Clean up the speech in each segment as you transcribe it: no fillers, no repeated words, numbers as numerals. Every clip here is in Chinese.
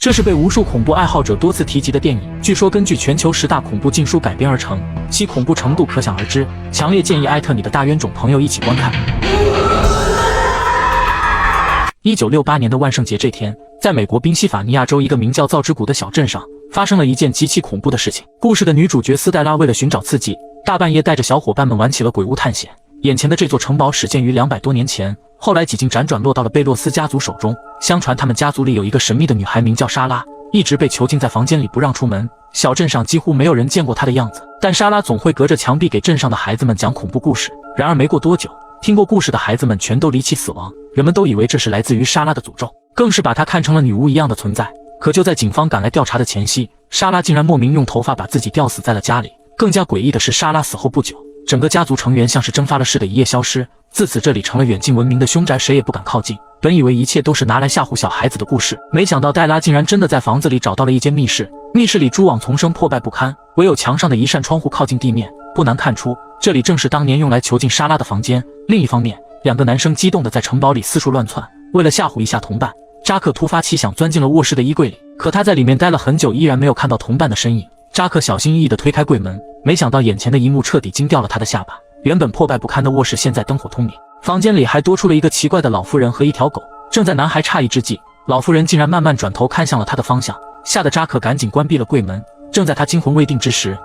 这是被无数恐怖爱好者多次提及的电影，据说根据全球10大恐怖禁书改编而成，其恐怖程度可想而知。强烈建议艾特你的大冤种朋友一起观看。1968年的万圣节这天，在美国宾夕法尼亚州一个名叫造之谷的小镇上，发生了一件极其恐怖的事情。故事的女主角斯黛拉为了寻找刺激，大半夜带着小伙伴们玩起了鬼屋探险。眼前的这座城堡始建于200多年前，后来几经辗转落到了贝洛斯家族手中。相传他们家族里有一个神秘的女孩，名叫莎拉，一直被囚禁在房间里不让出门。小镇上几乎没有人见过她的样子，但莎拉总会隔着墙壁给镇上的孩子们讲恐怖故事。然而没过多久，听过故事的孩子们全都离奇死亡，人们都以为这是来自于莎拉的诅咒，更是把她看成了女巫一样的存在。可就在警方赶来调查的前夕，莎拉竟然莫名用头发把自己吊死在了家里。更加诡异的是，莎拉死后不久，整个家族成员像是蒸发了似的一夜消失。自此这里成了远近闻名的凶宅，谁也不敢靠近。本以为一切都是拿来吓唬小孩子的故事，没想到黛拉竟然真的在房子里找到了一间密室。密室里蛛网丛生，破败不堪，唯有墙上的一扇窗户靠近地面，不难看出这里正是当年用来囚禁莎拉的房间。另一方面，两个男生激动地在城堡里四处乱窜，为了吓唬一下同伴，扎克突发奇想钻进了卧室的衣柜里，可他在里面待了很久，依然没有看到同伴的身影。扎克小心翼翼地推开柜门，没想到眼前的一幕彻底惊掉了他的下巴。原本破败不堪的卧室现在灯火通明，房间里还多出了一个奇怪的老妇人和一条狗。正在男孩诧异之际，老妇人竟然慢慢转头看向了他的方向，吓得扎克赶紧关闭了柜门。正在他惊魂未定之时，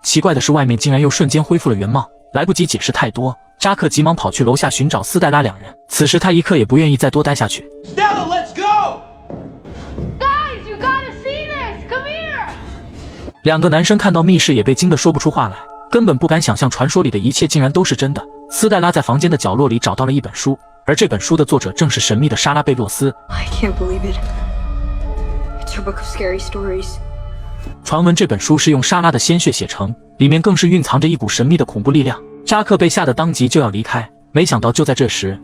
奇怪的是外面竟然又瞬间恢复了原貌。来不及解释太多，扎克急忙跑去楼下寻找斯黛拉两人。此时他一刻也不愿意再多待下去。Stella, let's go! Guys, you gotta see this! Come here! 两个男生看到密室也被惊得说不出话来，根本不敢想象传说里的一切竟然都是真的。斯黛拉在房间的角落里找到了一本书，而这本书的作者正是神秘的莎拉贝洛斯。 I can't believe it. It's your book of scary stories. 传闻这本书是用莎拉的鲜血写成，里面更是蕴藏着一股神秘的恐怖力量。扎克被吓得当即就要离开，没想到就在这时，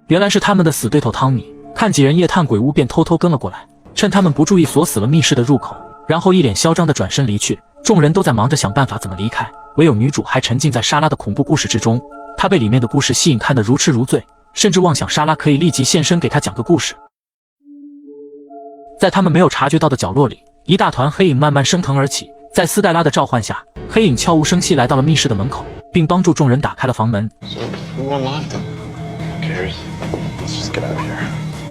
原来是他们的死对头汤米。看几人夜探鬼屋，便偷偷跟了过来，趁他们不注意锁死了密室的入口，然后一脸嚣张地转身离去。众人都在忙着想办法怎么离开，唯有女主还沉浸在莎拉的恐怖故事之中。她被里面的故事吸引，看得如痴如醉，甚至妄想莎拉可以立即现身给她讲个故事。在他们没有察觉到的角落里，一大团黑影慢慢升腾而起。在斯黛拉的召唤下，黑影悄无声息来到了密室的门口，并帮助众人打开了房门。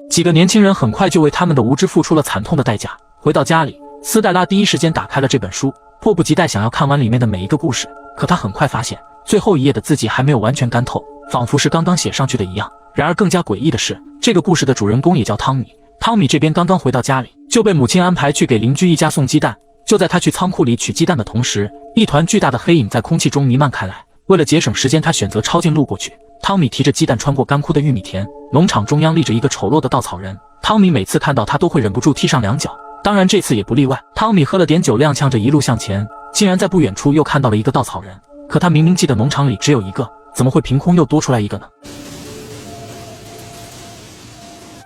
几个年轻人很快就为他们的无知付出了惨痛的代价。回到家里，斯黛拉第一时间打开了这本书，迫不及待想要看完里面的每一个故事。可她很快发现，最后一页的字迹还没有完全干透，仿佛是刚刚写上去的一样。然而更加诡异的是，这个故事的主人公也叫汤米。汤米这边刚刚回到家里，就被母亲安排去给邻居一家送鸡蛋。就在他去仓库里取鸡蛋的同时，一团巨大的黑影在空气中弥漫开来。为了节省时间，他选择抄近路过去。汤米提着鸡蛋穿过干枯的玉米田，农场中央立着一个丑陋的稻草人。汤米每次看到他都会忍不住踢上两脚，当然这次也不例外。汤米喝了点酒，踉跄着一路向前，竟然在不远处又看到了一个稻草人。可他明明记得农场里只有一个，怎么会凭空又多出来一个呢？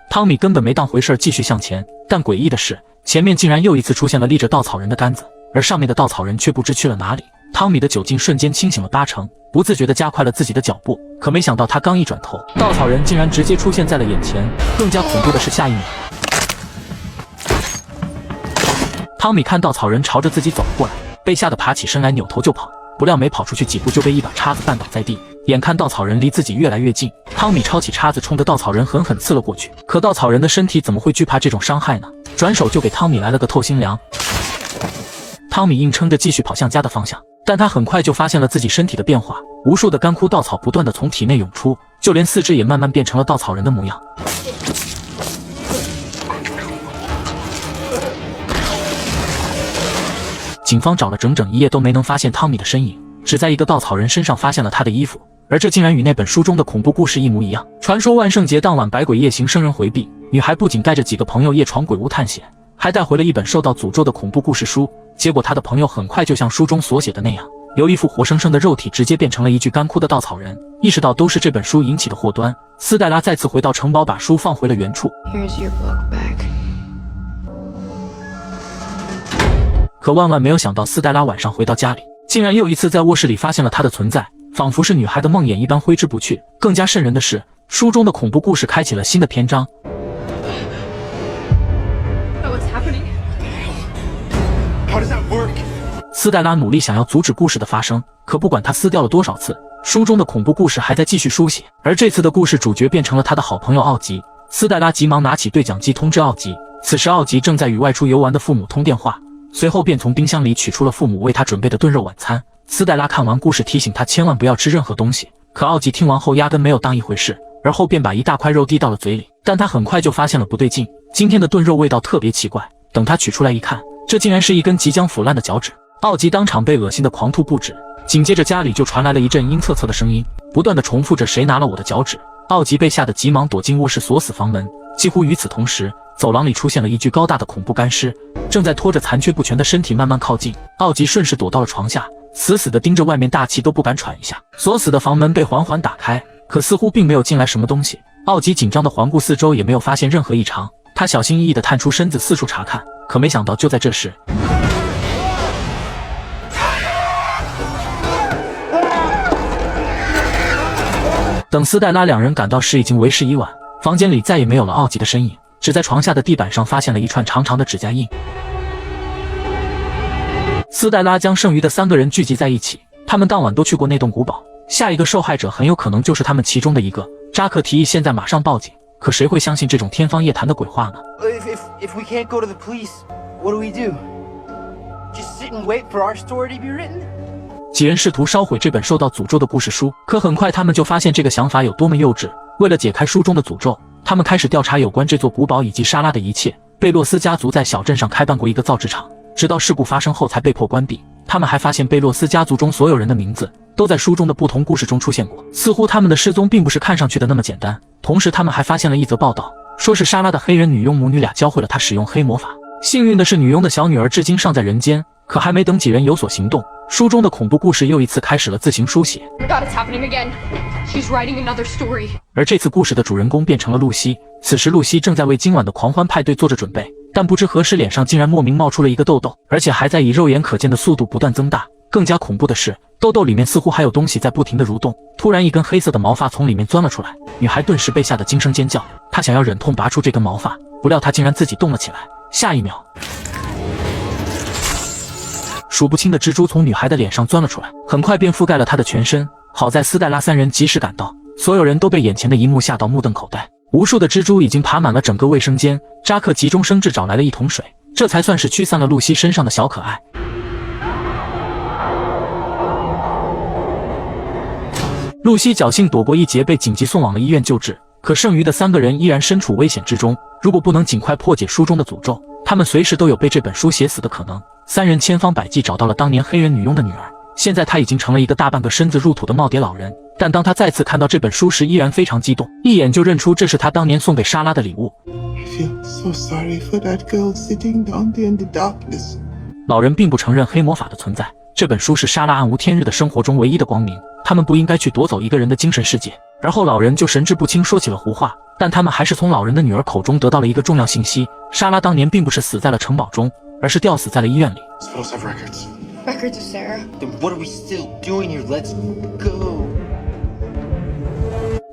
汤米根本没当回事，继续向前。但诡异的是，前面竟然又一次出现了立着稻草人的杆子，而上面的稻草人却不知去了哪里。汤米的酒劲瞬间清醒了80%，不自觉地加快了自己的脚步。可没想到他刚一转头，稻草人竟然直接出现在了眼前。更加恐怖的是，下一秒，汤米看稻草人朝着自己走过来，被吓得爬起身来，扭头就跑。不料没跑出去几步，就被一把叉子绊倒在地。眼看稻草人离自己越来越近，汤米抄起叉子冲着稻草人狠狠刺了过去。可稻草人的身体怎么会惧怕这种伤害呢？转手就给汤米来了个透心凉。汤米硬撑着继续跑向家的方向，但他很快就发现了自己身体的变化，无数的干枯稻草不断地从体内涌出，就连四肢也慢慢变成了稻草人的模样。警方找了整整一夜都没能发现汤米的身影，只在一个稻草人身上发现了他的衣服，而这竟然与那本书中的恐怖故事一模一样。传说万圣节当晚百鬼夜行，生人回避，女孩不仅带着几个朋友夜闯鬼屋探险，还带回了一本受到诅咒的恐怖故事书。结果她的朋友很快就像书中所写的那样，由一副活生生的肉体直接变成了一具干枯的稻草人。意识到都是这本书引起的祸端，斯黛拉再次回到城堡，把书放回了原处。 Here's your book back. 可万万没有想到，斯黛拉晚上回到家里，竟然又一次在卧室里发现了她的存在，仿佛是女孩的梦魇一般挥之不去。更加瘆人的是，书中的恐怖故事开启了新的篇章。斯黛拉努力想要阻止故事的发生，可不管她撕掉了多少次，书中的恐怖故事还在继续书写。而这次的故事主角变成了她的好朋友奥吉。斯黛拉急忙拿起对讲机通知奥吉，此时奥吉正在与外出游玩的父母通电话，随后便从冰箱里取出了父母为他准备的炖肉晚餐。斯黛拉看完故事提醒他千万不要吃任何东西，可奥吉听完后压根没有当一回事，而后便把一大块肉递到了嘴里。但他很快就发现了不对劲，今天的炖肉味道特别奇怪，等他取出来一看，这竟然是一根即将腐烂的脚趾。奥吉当场被恶心的狂吐不止，紧接着家里就传来了一阵阴恻恻的声音，不断的重复着谁拿了我的脚趾。奥吉被吓得急忙躲进卧室锁死房门。几乎与此同时，走廊里出现了一具高大的恐怖干尸，正在拖着残缺不全的身体慢慢靠近。奥吉顺势躲到了床下，死死地盯着外面，大气都不敢喘一下。锁死的房门被缓缓打开，可似乎并没有进来什么东西。奥吉紧张地环顾四周，也没有发现任何异常。他小心翼翼地探出身子四处查看，可没想到就在这时，等斯黛拉两人赶到时，已经为时已晚。房间里再也没有了奥吉的身影，只在床下的地板上发现了一串长长的指甲印。斯黛拉将剩余的3个人聚集在一起，他们当晚都去过那栋古堡，下一个受害者很有可能就是他们其中的一个。扎克提议现在马上报警，可谁会相信这种天方夜谭的鬼话呢？ If we can't go to the police, what do we do? Just sit and wait for our story to be written? 几人试图烧毁这本受到诅咒的故事书，可很快他们就发现这个想法有多么幼稚。为了解开书中的诅咒，他们开始调查有关这座古堡以及莎拉的一切。贝洛斯家族在小镇上开办过一个造纸厂，直到事故发生后才被迫关闭。他们还发现贝洛斯家族中所有人的名字都在书中的不同故事中出现过，似乎他们的失踪并不是看上去的那么简单。同时他们还发现了一则报道，说是莎拉的黑人女佣母女俩教会了她使用黑魔法。幸运的是，女佣的小女儿至今尚在人间，可还没等几人有所行动，书中的恐怖故事又一次开始了自行书写。 God, it's happening again. She's writing another story. 而这次故事的主人公变成了露西。此时露西正在为今晚的狂欢派对做着准备，但不知何时脸上竟然莫名冒出了一个痘痘，而且还在以肉眼可见的速度不断增大。更加恐怖的是，痘痘里面似乎还有东西在不停地蠕动。突然一根黑色的毛发从里面钻了出来，女孩顿时被吓得惊声尖叫。她想要忍痛拔出这根毛发，不料她竟然自己动了起来。下一秒，数不清的蜘蛛从女孩的脸上钻了出来，很快便覆盖了她的全身。好在斯黛拉3人及时赶到，所有人都被眼前的一幕吓到目瞪口呆。无数的蜘蛛已经爬满了整个卫生间。扎克急中生智找来了一桶水，这才算是驱散了露西身上的小可爱。露西侥幸躲过一劫，被紧急送往了医院救治。可剩余的3个人依然身处危险之中，如果不能尽快破解书中的诅咒，他们随时都有被这本书写死的可能。3人千方百计找到了当年黑人女佣的女儿，现在她已经成了一个大半个身子入土的耄耋老人。但当她再次看到这本书时，依然非常激动，一眼就认出这是她当年送给莎拉的礼物。I feel so sorry for that girl sitting down there in the darkness. 老人并不承认黑魔法的存在，这本书是莎拉暗无天日的生活中唯一的光明，他们不应该去夺走一个人的精神世界。而后老人就神志不清说起了胡话，但他们还是从老人的女儿口中得到了一个重要信息：莎拉当年并不是死在了城堡中，而是吊死在了医院里。 Hospitals have records. Records of Sarah. Then what are we still doing here? Let's go.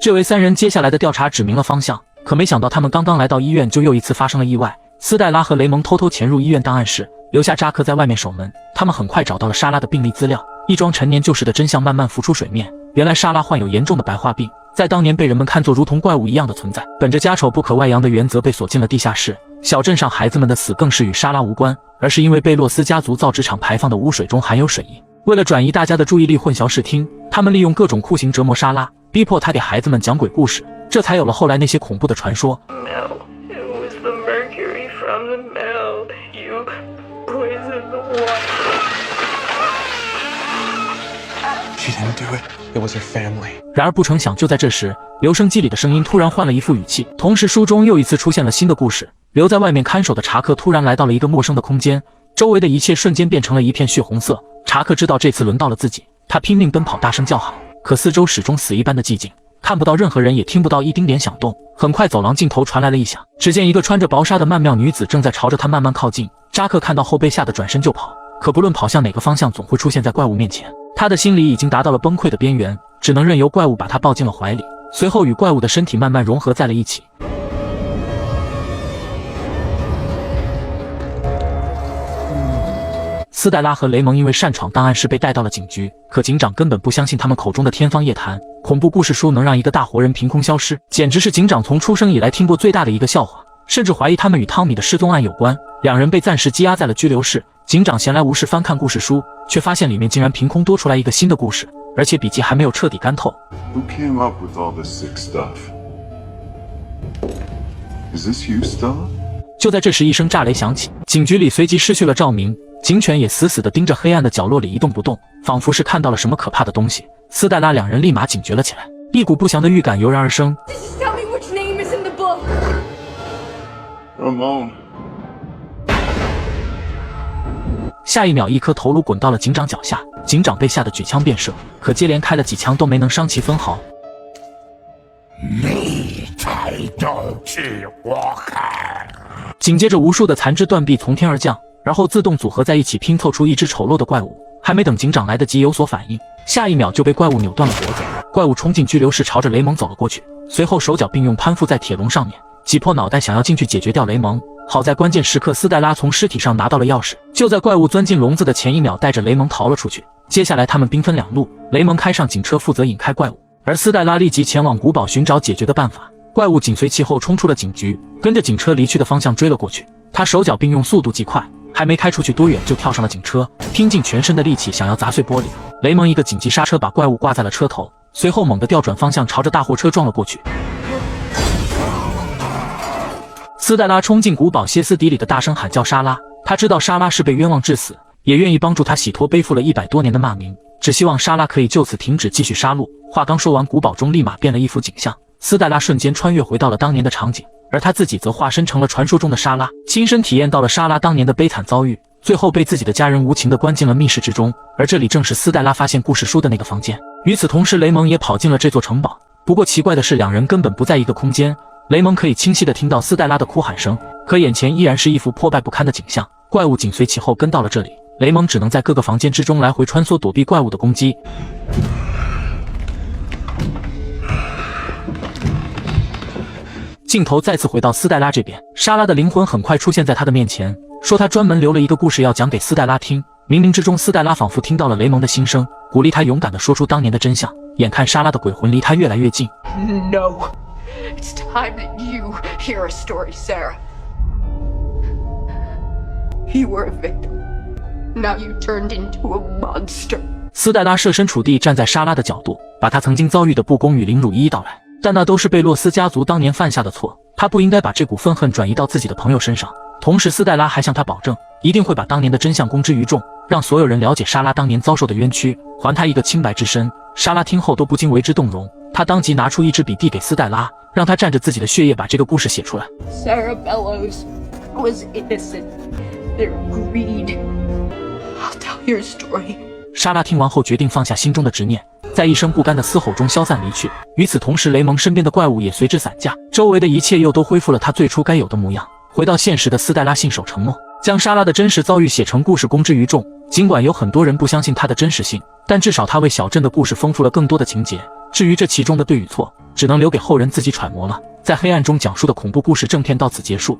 这位3人接下来的调查指明了方向，可没想到他们刚刚来到医院，就又一次发生了意外。斯黛拉和雷蒙偷偷潜入医院档案室，留下扎克在外面守门。他们很快找到了莎拉的病历资料，一桩陈年旧事的真相慢慢浮出水面。原来莎拉患有严重的白化病，在当年被人们看作如同怪物一样的存在，本着家丑不可外扬的原则被锁进了地下室。小镇上孩子们的死更是与莎拉无关，而是因为贝洛斯家族造纸厂排放的污水中含有水银。为了转移大家的注意力，混淆视听，他们利用各种酷刑折磨莎拉，逼迫她给孩子们讲鬼故事，这才有了后来那些恐怖的传说。 No, it was the mercury from the mill. You poisoned the water. She didn't do it. It was her family. 然而不成想，就在这时，留声机里的声音突然换了一副语气，同时书中又一次出现了新的故事。留在外面看守的查克突然来到了一个陌生的空间，周围的一切瞬间变成了一片血红色。查克知道这次轮到了自己，他拼命奔跑，大声叫喊，可四周始终死一般的寂静，看不到任何人，也听不到一丁点响动。很快走廊尽头传来了异响，只见一个穿着薄纱的曼妙女子正在朝着他慢慢靠近。扎克看到后被吓得转身就跑，可不论跑向哪个方向，总会出现在怪物面前。他的心里已经达到了崩溃的边缘，只能任由怪物把他抱进了怀里，随后与怪物的身体慢慢融合在了一起。斯黛拉和雷蒙因为擅闯档案室被带到了警局，可警长根本不相信他们口中的天方夜谭，恐怖故事书能让一个大活人凭空消失，简直是警长从出生以来听过最大的一个笑话，甚至怀疑他们与汤米的失踪案有关。两人被暂时羁押在了拘留室，警长闲来无事翻看故事书，却发现里面竟然凭空多出来一个新的故事，而且笔记还没有彻底干透。 Who came up with all this sick stuff? Is this you, Stella? 就在这时，一声炸雷响起，警局里随即失去了照明，警犬也死死地盯着黑暗的角落里一动不动，仿佛是看到了什么可怕的东西。斯黛拉两人立马警觉了起来，一股不祥的预感油然而生。 Just tell me which name is in the book. Ramon. 下一秒，一颗头颅滚到了警长脚下，警长被吓得举枪便射，可接连开了几枪都没能伤其分毫。你才都是我看。紧接着，无数的残肢断臂从天而降，然后自动组合在一起，拼凑出一只丑陋的怪物。还没等警长来得及有所反应，下一秒就被怪物扭断了脖子。怪物冲进拘留室，朝着雷蒙走了过去，随后手脚并用攀附在铁笼上面，挤破脑袋想要进去解决掉雷蒙。好在关键时刻，斯黛拉从尸体上拿到了钥匙，就在怪物钻进笼子的前一秒，带着雷蒙逃了出去。接下来他们兵分两路，雷蒙开上警车负责引开怪物，而斯黛拉立即前往古堡寻找解决的办法。怪物紧随其后冲出了警局，跟着警车离去的方向追了过去。他手脚并用，速度极快，还没开出去多远就跳上了警车，拼尽全身的力气想要砸碎玻璃。雷蒙一个紧急刹车，把怪物挂在了车头，随后猛地调转方向，朝着大货车撞了过去。斯黛拉冲进古堡，歇斯底里的大声喊叫莎拉。他知道莎拉是被冤枉致死，也愿意帮助他洗脱背负了100多年的骂名，只希望莎拉可以就此停止继续杀戮。话刚说完，古堡中立马变了一幅景象，斯黛拉瞬间穿越回到了当年的场景，而他自己则化身成了传说中的莎拉，亲身体验到了莎拉当年的悲惨遭遇，最后被自己的家人无情地关进了密室之中。而这里正是斯黛拉发现故事书的那个房间。与此同时，雷蒙也跑进了这座城堡，不过奇怪的是，两人根本不在一个空间。雷蒙可以清晰地听到斯黛拉的哭喊声，可眼前依然是一副破败不堪的景象。怪物紧随其后跟到了这里，雷蒙只能在各个房间之中来回穿梭，躲避怪物的攻击。镜头再次回到斯黛拉这边，莎拉的灵魂很快出现在她的面前，说她专门留了一个故事要讲给斯黛拉听。冥冥之中，斯黛拉仿佛听到了雷蒙的心声，鼓励她勇敢地说出当年的真相。眼看莎拉的鬼魂离她越来越近， No. It's time that you hear a story, Sarah. You were a victim. Now you turned into a monster. 斯黛拉设身处地站在莎拉的角度，把她曾经遭遇的不公与凌辱一一道来。但那都是贝洛斯家族当年犯下的错，她不应该把这股愤恨转移到自己的朋友身上。同时，斯黛拉还向她保证，一定会把当年的真相公之于众，让所有人了解莎拉当年遭受的冤屈，还她一个清白之身。莎拉听后都不禁为之动容，她当即拿出一支笔递给斯黛拉，让她蘸着自己的血液把这个故事写出来。 Sarah Bellows was innocent. Their greed. I'll tell your story. 莎拉听完后决定放下心中的执念，在一声不甘的嘶吼中消散离去。与此同时，雷蒙身边的怪物也随之散架，周围的一切又都恢复了他最初该有的模样。回到现实的斯黛拉信守承诺，将莎拉的真实遭遇写成故事公之于众。尽管有很多人不相信她的真实性，但至少她为小镇的故事丰富了更多的情节。至于这其中的对与错，只能留给后人自己揣摩了。在黑暗中讲述的恐怖故事正片到此结束。